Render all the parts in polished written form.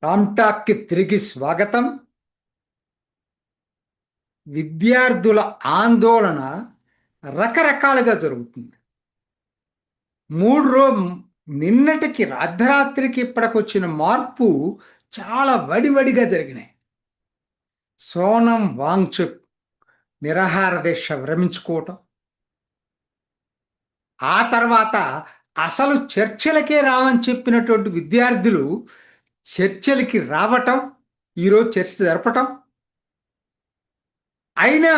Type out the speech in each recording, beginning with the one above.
రామ్టాక్కి తిరిగి స్వాగతం. విద్యార్థుల ఆందోళన రకరకాలుగా జరుగుతుంది. మూడు రోజు నిన్నటికి అర్ధరాత్రికి ఇప్పటికొచ్చిన మార్పు చాలా వడివడిగా జరిగినాయి. సోనం వాంగ్చుక్ నిరాహార దీక్ష విరమించుకోవటం, ఆ తర్వాత అసలు చర్చలకే రావని చెప్పినటువంటి విద్యార్థులు చర్చలకి రావటం, ఈరోజు చర్చ జరపటం. అయినా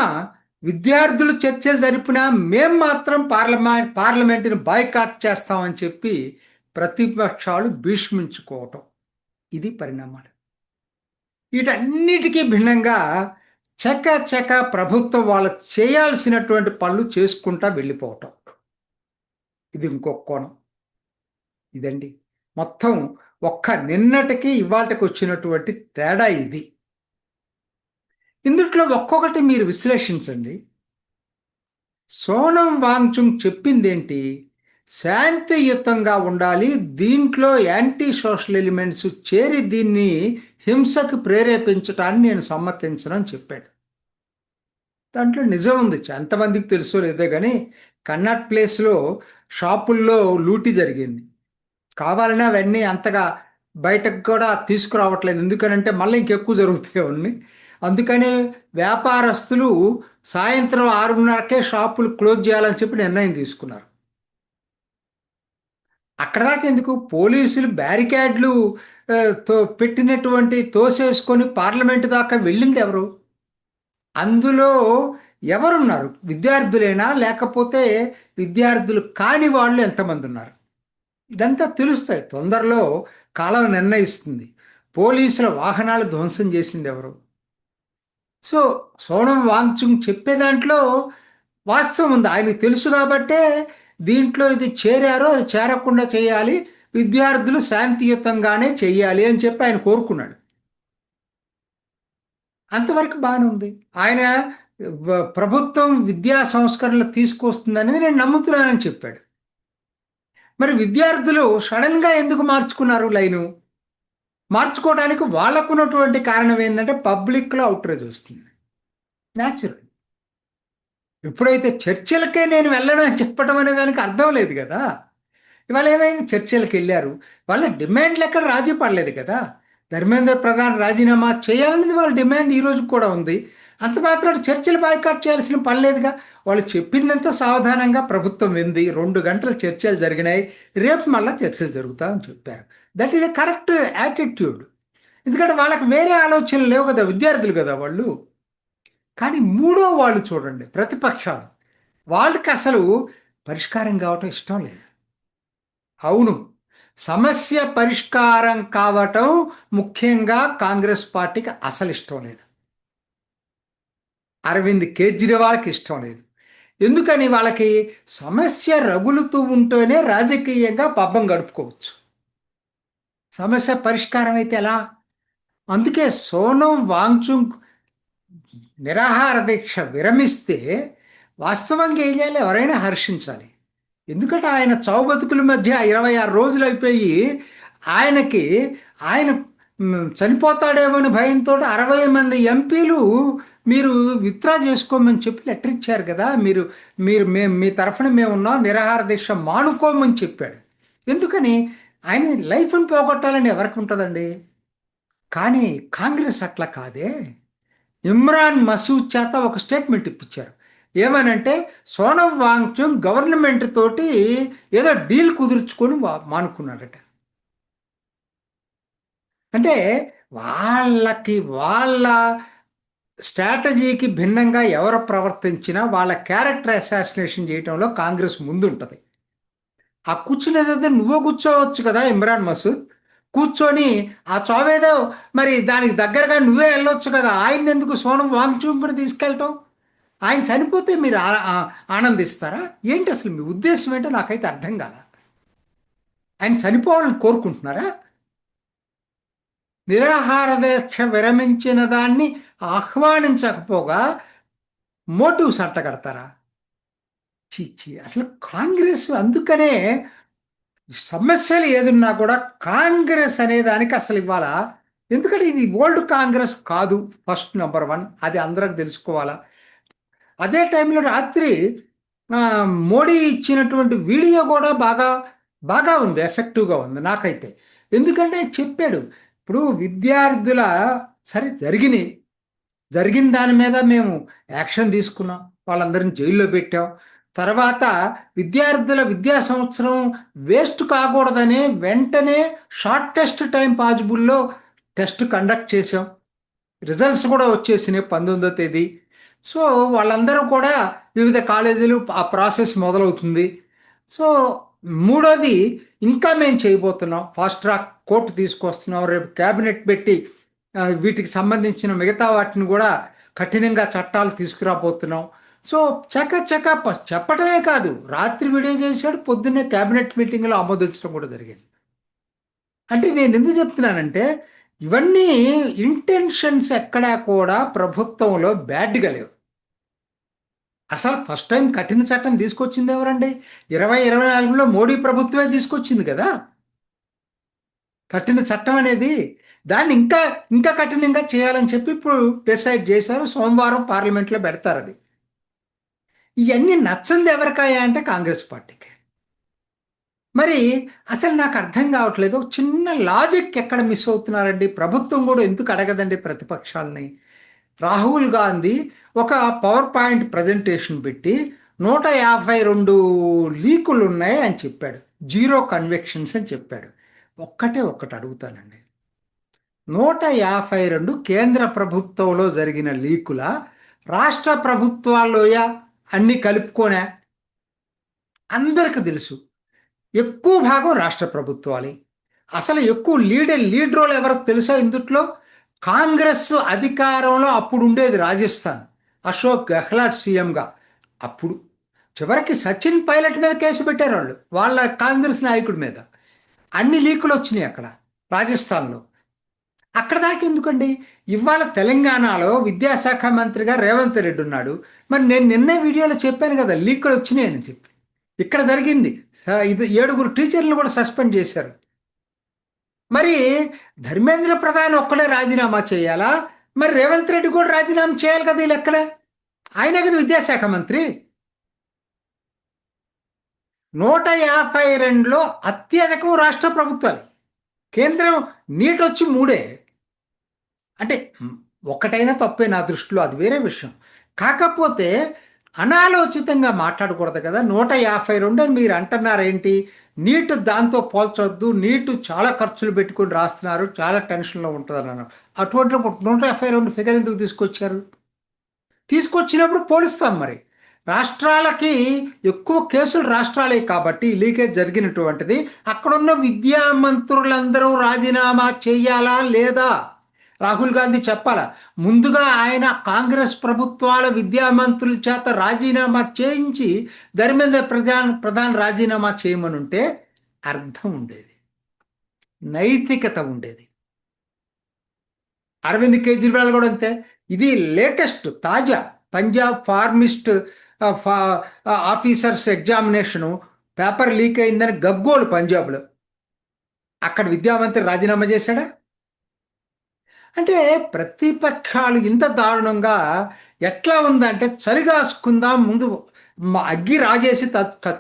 విద్యార్థులు చర్చలు జరిపినా మేం మాత్రం పార్లమెంటుని బాయ్కాట్ చేస్తామని చెప్పి ప్రతిపక్షాలు భీష్మించుకోవటం, ఇది పరిణామాలు. వీటన్నిటికీ భిన్నంగా చక ప్రభుత్వం వాళ్ళు చేయాల్సినటువంటి పనులు చేసుకుంటా వెళ్ళిపోవటం, ఇది ఇంకొక కోణం. ఇదండి మొత్తం ఒక్క నిన్నటికి ఇవాళకి వచ్చినటువంటి తేడా ఇది. ఇందుట్లో ఒక్కొక్కటి మీరు విశ్లేషించండి. సోనం వాంగ్చుక్ చెప్పిందేంటి? శాంతియుతంగా ఉండాలి, దీంట్లో యాంటీ సోషల్ ఎలిమెంట్స్ చేరి దీన్ని హింసకు ప్రేరేపించటాన్ని నేను సమ్మతించనని చెప్పాడు. దాంట్లో నిజం ఉంది. ఎంతమందికి తెలుసో లేదో కానీ కన్నాట్ ప్లేస్లో షాపుల్లో లూటీ జరిగింది. కావాలని అవన్నీ అంతగా బయటకు కూడా తీసుకురావట్లేదు, ఎందుకనంటే మళ్ళీ ఇంకెక్కువ జరుగుతాయి ఉన్నాయి. అందుకని వ్యాపారస్తులు సాయంత్రం 6:30కే షాపులు క్లోజ్ చేయాలని చెప్పి నిర్ణయం తీసుకున్నారు. అక్కడ దాకా ఎందుకు? పోలీసులు బ్యారికేడ్లు పెట్టినటువంటి తోసేసుకొని పార్లమెంటు దాకా వెళ్ళింది ఎవరు? అందులో ఎవరున్నారు? విద్యార్థులేనా, లేకపోతే విద్యార్థులు కాని వాళ్ళు ఎంతమంది ఉన్నారు? ఇదంతా తెలుస్తాయి. తొందరలో కాలం నిర్ణయిస్తుంది. పోలీసుల వాహనాలు ధ్వంసం చేసింది ఎవరు? సో సోనం వాంగ్చుక్ చెప్పే దాంట్లో వాస్తవం ఉంది. ఆయనకు తెలుసు కాబట్టే దీంట్లో ఇది చేరారో అది చేరకుండా చేయాలి, విద్యార్థులు శాంతియుతంగానే చెయ్యాలి అని చెప్పి ఆయన కోరుకున్నాడు. అంతవరకు బాగానే ఉంది. ఆయన ప్రభుత్వం విద్యా సంస్కరణలు తీసుకొస్తుందనేది నేను నమ్ముతున్నానని చెప్పాడు. మరి విద్యార్థులు సడన్గా ఎందుకు మార్చుకున్నారు లైను? మార్చుకోవడానికి వాళ్ళకున్నటువంటి కారణం ఏంటంటే పబ్లిక్లో అవుట్రేజ్ వస్తుంది. న్యాచురల్. ఎప్పుడైతే చర్చలకే నేను వెళ్ళడం అని చెప్పడం అనే దానికి అర్థం లేదు కదా. ఇవాళ ఏమైంది? చర్చలకు వెళ్ళారు, వాళ్ళ డిమాండ్లు ఎక్కడ రాజీ పడలేదు కదా. ధర్మేంద్ర ప్రధాన్ రాజీనామా చేయాలనేది వాళ్ళ డిమాండ్ ఈ రోజు కూడా ఉంది. అంత మాత్రం చర్చలు బాయ్కాట్ చేయాల్సిన పని లేదుగా. వాళ్ళు చెప్పిందంతా సావధానంగా ప్రభుత్వం వింది. 2 గంటలు చర్చలు జరిగినాయి, రేపు మళ్ళీ చర్చలు జరుగుతాయని చెప్పారు. That is a correct attitude. ఎందుకంటే వాళ్ళకి వేరే ఆలోచనలు లేవు కదా, విద్యార్థులు కదా వాళ్ళు. కానీ మూడో వాళ్ళు చూడండి, ప్రతిపక్షాలు, వాళ్ళకి అసలు పరిష్కారం కావటం ఇష్టం లేదు. అవును, సమస్య పరిష్కారం కావటం ముఖ్యంగా కాంగ్రెస్ పార్టీకి అసలు ఇష్టం లేదు. అరవింద్ కేజ్రీవాల్కి ఇష్టం లేదు. ఎందుకని? వాళ్ళకి సమస్య రగులుతూ ఉంటేనే రాజకీయంగా పబ్బం గడుపుకోవచ్చు. సమస్య పరిష్కారం అయితే ఎలా? అందుకే సోనం వాంగ్చుక్ నిరాహార దీక్ష విరమిస్తే వాస్తవంగా ఏం చేయాలి? ఎవరైనా హర్షించాలి. ఎందుకంటే ఆయన చావు బతుకుల మధ్య 26 రోజులు అయిపోయి ఆయనకి ఆయన చనిపోతాడేమో అని భయంతో 60 మంది ఎంపీలు మీరు విత్డ్రా చేసుకోమని చెప్పి లెటర్ ఇచ్చారు కదా. మీరు మీరు మేము మీ తరఫున మేము ఉన్నాం, నిరాహార దీక్ష మానుకోమని చెప్పాడు. ఎందుకని? ఆయన లైఫ్ని పోగొట్టాలని ఎవరికి ఉంటుందండి. కానీ కాంగ్రెస్ అట్లా కాదే. ఇమ్రాన్ మసూద్ చేత ఒక స్టేట్మెంట్ ఇప్పించారు. ఏమనంటే సోనం వాంగ్చుక్ గవర్నమెంట్ తోటి ఏదో డీల్ కుదుర్చుకొని మానుకున్నాడట. అంటే వాళ్ళ స్ట్రాటజీకి భిన్నంగా ఎవరు ప్రవర్తించినా వాళ్ళ క్యారెక్టర్ అసాసినేషన్ చేయడంలో కాంగ్రెస్ ముందుంటుంది. ఆ కూర్చునేదో నువ్వో కూర్చోవచ్చు కదా ఇమ్రాన్ మసూద్, కూర్చొని ఆ చావేదో మరి దానికి దగ్గరగా నువ్వే వెళ్ళొచ్చు కదా. ఆయన ఎందుకు సోనం వాంగ్చుక్ కూడా తీసుకెళ్ళటం? ఆయన చనిపోతే మీరు ఆనందిస్తారా ఏంటి? అసలు మీ ఉద్దేశం ఏంటో నాకైతే అర్థం కాదా. ఆయన చనిపోవాలని కోరుకుంటున్నారా? నిరాహార దీక్ష విరమించిన దాన్ని ఆహ్వానించకపోగా మోటివ్స్ అంటగడతారా? చీచి, అసలు కాంగ్రెస్ అందుకనే సమస్యలు ఏదున్నా కూడా కాంగ్రెస్ అనే దానికి అసలు ఇవాళ ఎందుకంటే ఇది ఓల్డ్ కాంగ్రెస్ కాదు. ఫస్ట్ నెంబర్ వన్, అది అందరికి తెలుసుకోవాలా. అదే టైంలో రాత్రి ఆ, మోడీ ఇచ్చినటువంటి వీడియో కూడా బాగా బాగా ఉంది, ఎఫెక్టివ్గా ఉంది నాకైతే. ఎందుకంటే చెప్పాడు, ఇప్పుడు విద్యార్థుల సరే జరిగినాయి, జరిగిన దాని మీద మేము యాక్షన్ తీసుకున్నాం, వాళ్ళందరిని జైల్లో పెట్టాం. తర్వాత విద్యార్థుల విద్యా సంవత్సరం వేస్ట్ కాకూడదని వెంటనే షార్టెస్ట్ టైం పాసిబుల్లో టెస్ట్ కండక్ట్ చేసాం. రిజల్ట్స్ కూడా వచ్చేసినాయి 19వ తేదీ. సో వాళ్ళందరూ కూడా వివిధ కాలేజీలు ఆ ప్రాసెస్ మొదలవుతుంది. సో మూడోది, ఇంకా మేము చేయబోతున్నాం, ఫాస్ట్ ట్రాక్ కోర్టు తీసుకొస్తున్నాం, రేపు క్యాబినెట్ పెట్టి వీటికి సంబంధించిన మిగతా వాటిని కూడా కఠినంగా చట్టాలు తీసుకురాబోతున్నాం. సో చక చెప్పటమే కాదు, రాత్రి వీడియో చేశాడు, పొద్దున్నే క్యాబినెట్ మీటింగ్లో ఆమోదించడం కూడా జరిగింది. అంటే నేను ఎందుకు చెప్తున్నానంటే, ఇవన్నీ ఇంటెన్షన్స్ ఎక్కడా కూడా ప్రభుత్వంలో బ్యాడ్గా లేవు. అసలు ఫస్ట్ టైం కఠిన చట్టం తీసుకొచ్చింది ఎవరండి? 2024లో మోడీ ప్రభుత్వమే తీసుకొచ్చింది కదా కఠిన చట్టం అనేది. దాన్ని ఇంకా ఇంకా కఠినంగా చేయాలని చెప్పి ఇప్పుడు డిసైడ్ చేశారు. సోమవారం పార్లమెంట్లో పెడతారు అది. ఇవన్నీ నచ్చంది ఎవరికాయా అంటే కాంగ్రెస్ పార్టీకి. మరి అసలు నాకు అర్థం కావట్లేదు, చిన్న లాజిక్ ఎక్కడ మిస్ అవుతున్నారండి? ప్రభుత్వం కూడా ఎందుకు అడగదండి ప్రతిపక్షాలని? రాహుల్ గాంధీ ఒక పవర్ పాయింట్ ప్రజెంటేషన్ పెట్టి 152 లీకులు ఉన్నాయి అని చెప్పాడు, జీరో కన్వెక్షన్స్ అని చెప్పాడు. ఒక్కటి అడుగుతానండి, 152 కేంద్ర ప్రభుత్వంలో జరిగిన లీకుల, రాష్ట్ర ప్రభుత్వాల్లోయ అన్ని కలుపుకోనా? అందరికి తెలుసు ఎక్కువ భాగం రాష్ట్ర ప్రభుత్వాలే. అసలు ఎక్కువ లీడ్ రోల్ ఎవరికి తెలుసా ఇందుట్లో? కాంగ్రెస్ అధికారంలో అప్పుడు ఉండేది రాజస్థాన్, అశోక్ గెహ్లాట్ సీఎంగా. అప్పుడు చివరికి సచిన్ పైలట్ మీద కేసు పెట్టారు వాళ్ళు, వాళ్ళ కాంగ్రెస్ నాయకుడి మీద. అన్ని లీకులు వచ్చినాయి అక్కడ రాజస్థాన్లో. అక్కడ దాకా ఎందుకండి? ఇవాళ తెలంగాణలో విద్యాశాఖ మంత్రిగా రేవంత్ రెడ్డి ఉన్నాడు. మరి నేను నిన్నే వీడియోలో చెప్పాను కదా లీకులు వచ్చినాయని చెప్పి. ఇక్కడ జరిగింది, ఇది 7 టీచర్లు కూడా సస్పెండ్ చేశారు. మరి ధర్మేంద్ర ప్రధాన్ ఒక్కడే రాజీనామా చేయాలా? మరి రేవంత్ రెడ్డి కూడా రాజీనామా చేయాలి కదా ఈ లెక్కలే. ఆయన కదా విద్యాశాఖ మంత్రి. 152లో అత్యధికం రాష్ట్ర ప్రభుత్వాలు, కేంద్రం నీట్ వచ్చి 3. అంటే ఒకటైనా తప్పే నా దృష్టిలో, అది వేరే విషయం. కాకపోతే అనాలోచితంగా మాట్లాడకూడదు కదా. 152 అని మీరు అంటున్నారేంటి? నీటు దాంతో పోల్చొద్దు, నీటు చాలా ఖర్చులు పెట్టుకుని రాస్తున్నారు, చాలా టెన్షన్లో ఉంటుంది అన్నాను. అటువంటి 152 ఫిగర్ ఎందుకు తీసుకొచ్చారు? తీసుకొచ్చినప్పుడు పోలుస్తాం. మరి రాష్ట్రాలకి ఎక్కువ కేసులు రాష్ట్రాలే కాబట్టి లీకేజ్ జరిగినటువంటిది. అక్కడున్న విద్యా మంత్రులందరూ రాజీనామా చేయాలా లేదా? రాహుల్ గాంధీ చెప్పాలా? ముందుగా ఆయన కాంగ్రెస్ ప్రభుత్వాల విద్యామంత్రుల చేత రాజీనామా చేయించి ధర్మేంద్ర ప్రధాన్ రాజీనామా చేయమనుంటే అర్థం ఉండేది, నైతికత ఉండేది. అరవింద్ కేజ్రీవాల్ కూడా అంతే. ఇది లేటెస్ట్ తాజా Punjab pharmacist officers examination paper leak అయిందని గగ్గోలు పంజాబ్లో. అక్కడ విద్యామంత్రి రాజీనామా చేశాడా? అంటే ప్రతిపక్షాలు ఇంత దారుణంగా ఎట్లా ఉందంటే, చలిగాచుకుందాం ముందు, అగ్గి రాజేసి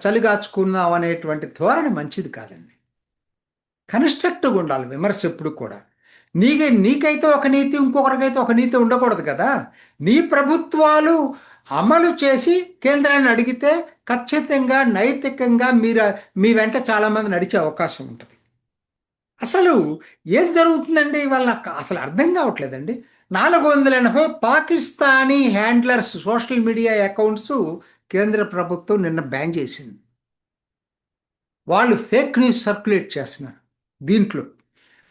చలిగాచుకుందాం అనేటువంటి ధోరణి మంచిది కాదండి. కన్స్ట్రక్టివ్గా ఉండాలి విమర్శ ఎప్పుడు కూడా. నీకైతే ఒక నీతి, ఇంకొకరికైతే ఒక నీతి ఉండకూడదు కదా. నీ ప్రభుత్వాలు అమలు చేసి కేంద్రాన్ని అడిగితే ఖచ్చితంగా నైతికంగా మీ వెంట చాలామంది నడిచే అవకాశం ఉంటుంది. అసలు ఏం జరుగుతుందండి వాళ్ళ అసలు అర్థం కావట్లేదండి. 480 Pakistani handlers social media accounts కేంద్ర ప్రభుత్వం నిన్న బ్యాన్ చేసింది. వాళ్ళు ఫేక్ న్యూస్ సర్క్యులేట్ చేస్తున్నారు. దీంట్లో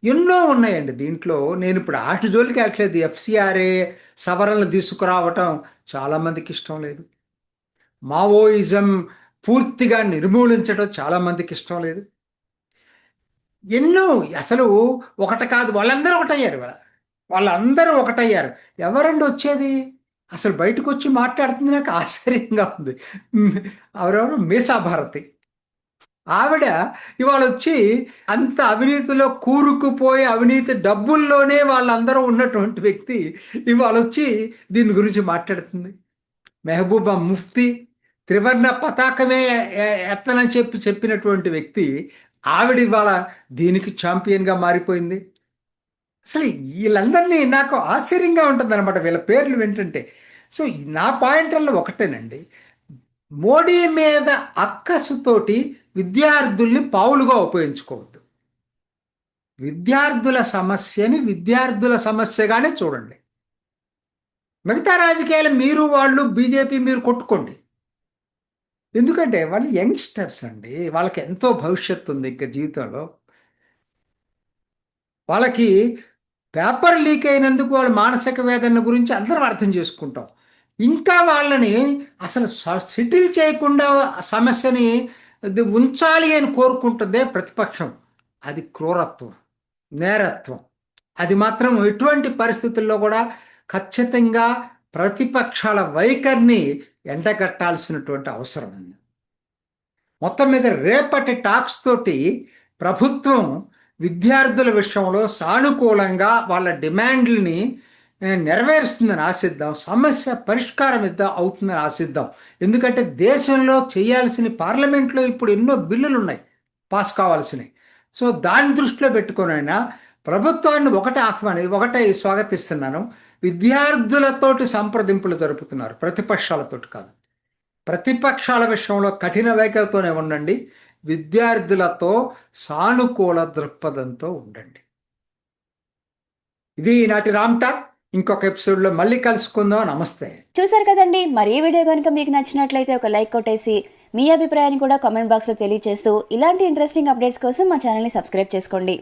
ఎన్నో ఉన్నాయండి. దీంట్లో నేను ఇప్పుడు ఆటి జోలికి వెళ్ళట్లేదు. ఎఫ్సిఆర్ఏ సవరణలు తీసుకురావటం చాలామందికి ఇష్టం లేదు. మావోయిజం పూర్తిగా నిర్మూలించడం చాలామందికి ఇష్టం లేదు. ఎన్నో అసలు ఒకటి కాదు, వాళ్ళందరూ ఒకటయ్యారు. వాళ్ళందరూ ఒకటయ్యారు. ఎవరండి వచ్చేది? అసలు బయటకు వచ్చి మాట్లాడుతుంది నాకు ఆశ్చర్యంగా ఉంది. ఎవరెవరు? మీసా భారతి. ఆవిడ ఇవాళ వచ్చి అంత అవినీతిలో కూరుకుపోయి అవినీతి డబ్బుల్లోనే వాళ్ళందరూ ఉన్నటువంటి వ్యక్తి ఇవాళ వచ్చి దీని గురించి మాట్లాడుతుంది. మెహబూబా ముఫ్తీ త్రివర్ణ పతాకమే ఎత్తనని చెప్పినటువంటి వ్యక్తి ఆవిడ ఇవాళ దీనికి ఛాంపియన్గా మారిపోయింది. అసలు వీళ్ళందరినీ నాకు ఆశ్చర్యంగా ఉంటుంది అనమాట వీళ్ళ పేర్లు వింటుంటే. సో నా పాయింట్లలో ఒకటేనండి, మోడీ మీద అక్కసుతోటి విద్యార్థుల్ని పావులుగా ఉపయోగించుకోవద్దు. విద్యార్థుల సమస్యని విద్యార్థుల సమస్యగానే చూడండి. మిగతా రాజకీయాలు మీరు వాళ్ళు బీజేపీ మీరు కొట్టుకోండి, ఎందుకంటే వాళ్ళు యంగ్స్టర్స్ అండి, వాళ్ళకి ఎంతో భవిష్యత్తు ఉంది ఇంకా జీవితంలో. వాళ్ళకి పేపర్ లీక్ అయినందుకు వాళ్ళ మానసిక వేదన గురించి అందరం అర్థం చేసుకుంటాం. ఇంకా వాళ్ళని అసలు సెటిల్ చేయకుండా సమస్యని ఉంచాలి అని కోరుకుంటుందే ప్రతిపక్షం. అది క్రూరత్వం, నేరత్వం. అది మాత్రం ఎటువంటి పరిస్థితుల్లో కూడా ఖచ్చితంగా ప్రతిపక్షాల వైఖరిని ఎండగట్టాల్సినటువంటి అవసరం ఉంది. మొత్తం మీద రేపటి టాక్స్ తోటి ప్రభుత్వం విద్యార్థుల విషయంలో సానుకూలంగా వాళ్ళ డిమాండ్లని నెరవేరుస్తుందని ఆశిద్దాం. సమస్య పరిష్కారం అవుతుందని ఆశిద్దాం. ఎందుకంటే దేశంలో చేయాల్సిన పార్లమెంట్లో ఇప్పుడు ఎన్నో బిల్లులు ఉన్నాయి పాస్ కావాల్సినవి. సో దాన్ని దృష్టిలో పెట్టుకునైనా ప్రభుత్వాన్ని ఒకటే స్వాగతిస్తున్నాను, విద్యార్థులతోటి సంప్రదింపులు జరుపుతున్నారు, ప్రతిపక్షాలతోటి కాదు. ప్రతిపక్షాల విషయంలో కఠిన వైఖరితోనే ఉండండి, విద్యార్థులతో సానుకూల దృక్పథంతో ఉండండి. ఇది ఈనాటి రామ్ టాక్. ఇంకొక ఎపిసోడ్లో మళ్ళీ కలుసుకుందాం. నమస్తే. చూసారు కదండి, మరి ఈ వీడియో కనుక మీకు నచ్చినట్లయితే ఒక లైక్ కొట్టేసి మీ అభిప్రాయాన్ని కూడా కామెంట్ బాక్స్లో తెలియజేస్తూ ఇలాంటి ఇంట్రెస్టింగ్ అప్డేట్స్ కోసం మా ఛానల్ని సబ్స్క్రైబ్ చేసుకోండి.